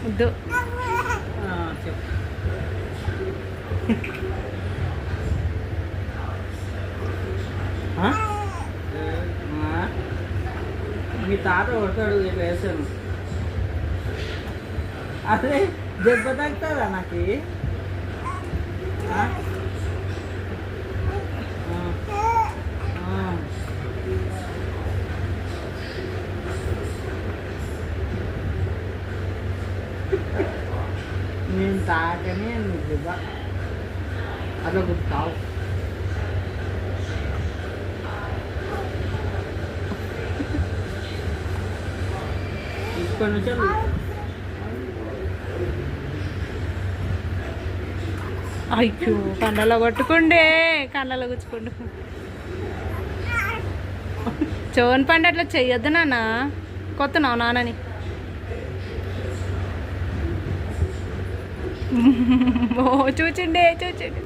వద్దు. చెప్పు. మీ తాత కొడతాడు ఇట్లా వేసాను. అదే దెబ్బ తగ్గుతుందా నాకు? నేను తాకనే నువ్వు దెబ్బ అట్లా గుర్తావు. ఇక్కడి నుంచి అయ్యో కండలో కొట్టుకుండే, కండలో గుచ్చుకుండు. చోన్ పండు అట్లా చెయ్యొద్దు నాన్న. కొత్తనావు నాన్నని. ఓ చూచిండే చూచిండే.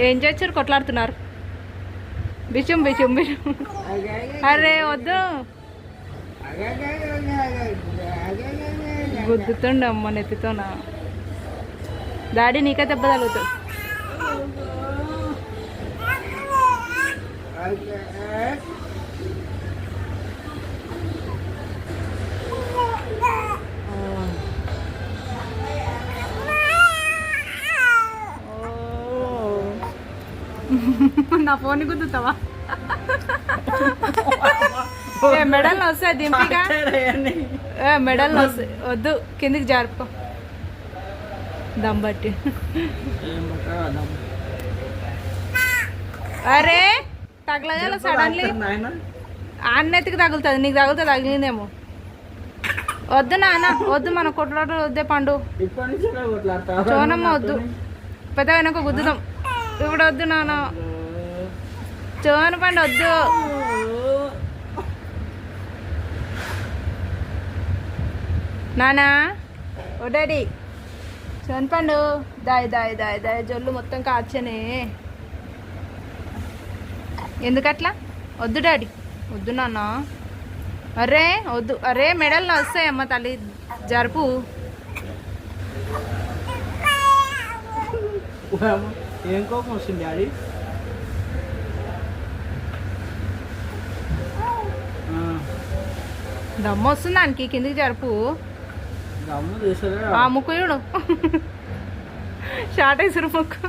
ఏం చేస్తారు? కొట్లాడుతున్నారు. బిషం బిషం బిషం. అరే వద్దు, గుద్దుతుండే అమ్మ నెత్తితోనా. డాడీ నీకే దెబ్బ తగులుతుంది. నా ఫోన్ గుద్దుతావా? మెడల్ వస్తాయి దింపిగా. మెడల్ వస్తాయి, వద్దు కిందికి జారుకో దమ్ బట్టి. అరే తగలగాల సడన్లీ అన్నెత్తికి తగులుతుంది. నీకు తగులుతుంది, తగిలిందేమో. వద్దు నాన్న వద్దు, మన కొట్లాట వద్దే పండు. చోనమ్మ వద్దు, పెద్ద వెనక గుద్దుదాం. ఇప్పుడు వద్దు నాన్న, చోన పండు వద్దు. నానా ఓ డాడీ, చోన పండు దాయ్ దాయ్ దాయ్ దాయ్. జొల్లు మొత్తం కాచనే. ఎందుకట్లా? వద్దు డాడీ వద్దు నాన్న. అరే వద్దు. అరే మెడల్లో వస్తాయమ్మ తల్లి, జరుపు. ఏం కోపం వస్తుంది డాడీ? దమ్ము వస్తుంది దానికి, కిందికి జరుపు. దమ్ము తీసారా? ఆ ముక్కు చూడు, షార్ట్ వేసారు ముక్కు.